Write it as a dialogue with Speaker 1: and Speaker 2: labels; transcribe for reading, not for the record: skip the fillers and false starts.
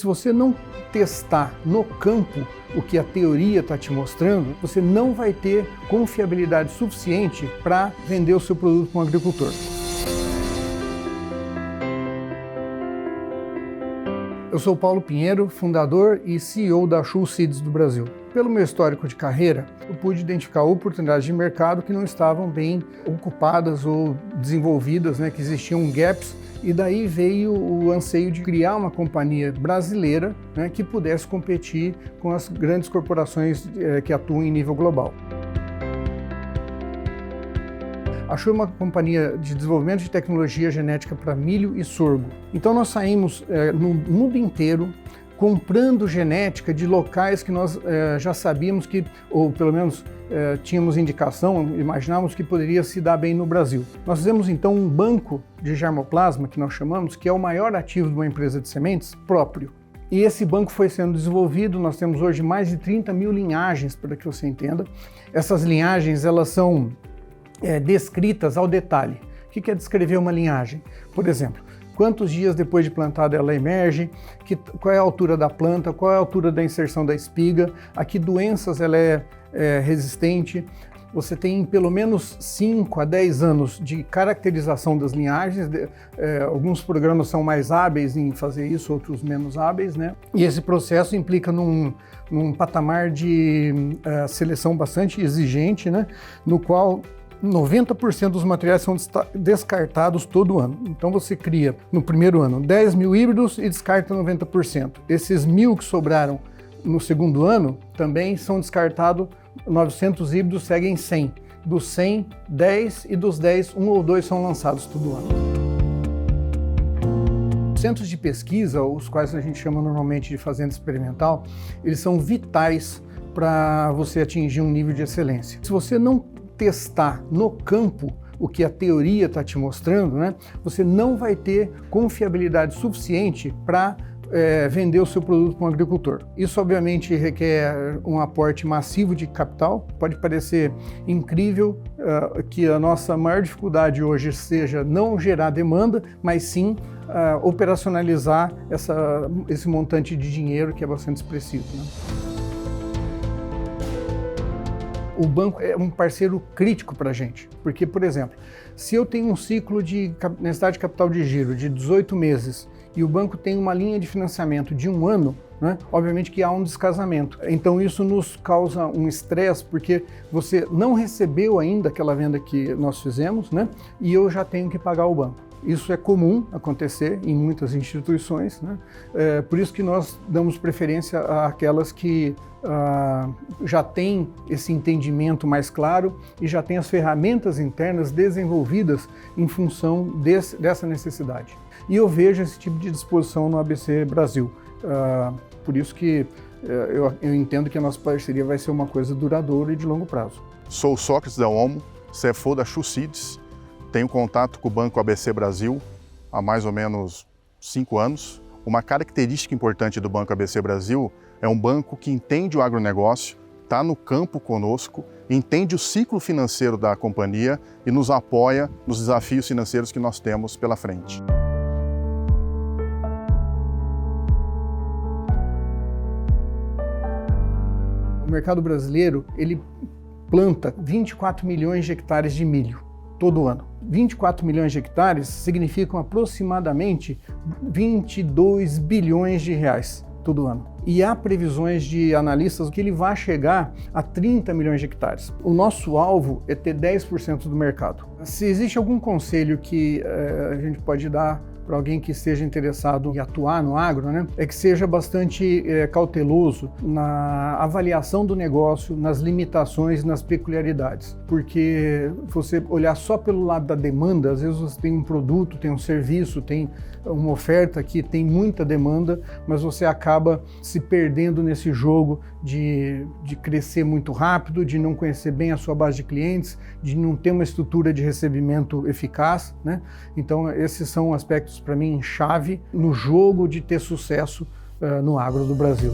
Speaker 1: Se você não testar no campo o que a teoria está te mostrando, você não vai ter confiabilidade suficiente para vender o seu produto para um agricultor. Eu sou Paulo Pinheiro, fundador e CEO da Schul Seeds do Brasil. Pelo meu histórico de carreira, eu pude identificar oportunidades de mercado que não estavam bem ocupadas ou desenvolvidas, que existiam gaps, e daí veio o anseio de criar uma companhia brasileira que pudesse competir com as grandes corporações que atuam em nível global. A Schul é uma companhia de desenvolvimento de tecnologia genética para milho e sorgo. Então nós saímos no mundo inteiro comprando genética de locais que nós já sabíamos que, ou pelo menos tínhamos indicação, imaginávamos que poderia se dar bem no Brasil. Nós fizemos então um banco de germoplasma, que nós chamamos, que é o maior ativo de uma empresa de sementes próprio. E esse banco foi sendo desenvolvido, nós temos hoje mais de 30 mil linhagens, para que você entenda. Essas linhagens, elas são descritas ao detalhe. O que é descrever uma linhagem? Por exemplo, quantos dias depois de plantada ela emerge, qual é a altura da planta, qual é a altura da inserção da espiga, a que doenças ela é resistente. Você tem pelo menos 5 a 10 anos de caracterização das linhagens. Alguns programas são mais hábeis em fazer isso, outros menos hábeis, E esse processo implica num patamar de seleção bastante exigente, no qual 90% dos materiais são descartados todo ano. Então você cria, no primeiro ano, 10 mil híbridos e descarta 90%. Esses 1.000 que sobraram no segundo ano também são descartados, 900 híbridos seguem 100. Dos 100, 10 e dos 10, 1 ou 2 são lançados todo ano. Centros de pesquisa, os quais a gente chama normalmente de fazenda experimental, eles são vitais para você atingir um nível de excelência. Se você não testar no campo o que a teoria está te mostrando, você não vai ter confiabilidade suficiente para vender o seu produto para um agricultor. Isso obviamente requer um aporte massivo de capital. Pode parecer incrível que a nossa maior dificuldade hoje seja não gerar demanda, mas sim operacionalizar esse montante de dinheiro que é bastante expressivo. O banco é um parceiro crítico para a gente, porque, por exemplo, se eu tenho um ciclo de necessidade de capital de giro de 18 meses e o banco tem uma linha de financiamento de 1 ano, obviamente que há um descasamento. Então isso nos causa um estresse, porque você não recebeu ainda aquela venda que nós fizemos, e eu já tenho que pagar o banco. Isso é comum acontecer em muitas instituições, por isso que nós damos preferência àquelas que já têm esse entendimento mais claro e já têm as ferramentas internas desenvolvidas em função dessa necessidade. E eu vejo esse tipo de disposição no ABC Brasil. Por isso que eu entendo que a nossa parceria vai ser uma coisa duradoura e de longo prazo.
Speaker 2: Sou o Sócrates Del Olmo, CFO da Schul Seeds. Tenho contato com o Banco ABC Brasil há mais ou menos 5 anos. Uma característica importante do Banco ABC Brasil é um banco que entende o agronegócio, está no campo conosco, entende o ciclo financeiro da companhia e nos apoia nos desafios financeiros que nós temos pela frente.
Speaker 1: O mercado brasileiro, ele planta 24 milhões de hectares de milho todo ano. 24 milhões de hectares significam aproximadamente 22 bilhões de reais todo ano. E há previsões de analistas que ele vai chegar a 30 milhões de hectares. O nosso alvo é ter 10% do mercado. Se existe algum conselho que a gente pode dar para alguém que esteja interessado em atuar no agro, é que seja bastante cauteloso na avaliação do negócio, nas limitações, nas peculiaridades. Porque você olhar só pelo lado da demanda, às vezes você tem um produto, tem um serviço, tem uma oferta que tem muita demanda, mas você acaba se perdendo nesse jogo de crescer muito rápido, de não conhecer bem a sua base de clientes, de não ter uma estrutura de recebimento eficaz, Então esses são aspectos para mim chave no jogo de ter sucesso no agro do Brasil.